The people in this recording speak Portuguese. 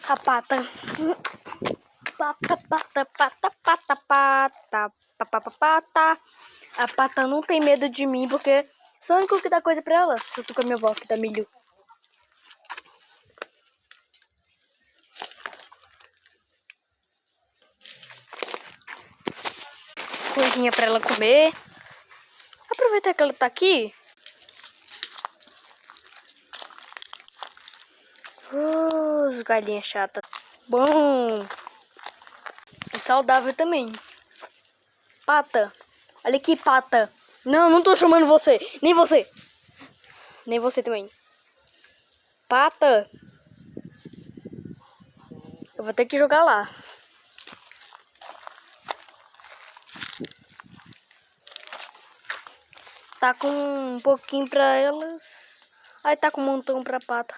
A pata. Pata, pata, pata, pata, pata, pata, pata. A pata não tem medo de mim, porque sou o único que dá coisa pra ela. Eu tô com a minha avó que dá milho. Coisinha pra ela comer. Aproveitar que ela tá aqui. Os galinhas chatas. Bom. E saudável também. Pata. Olha aqui, pata. Não, não tô chamando você. Nem você. Nem você também. Pata. Eu vou ter que jogar lá. Tá com um pouquinho pra elas. Aí tá com um montão pra pata.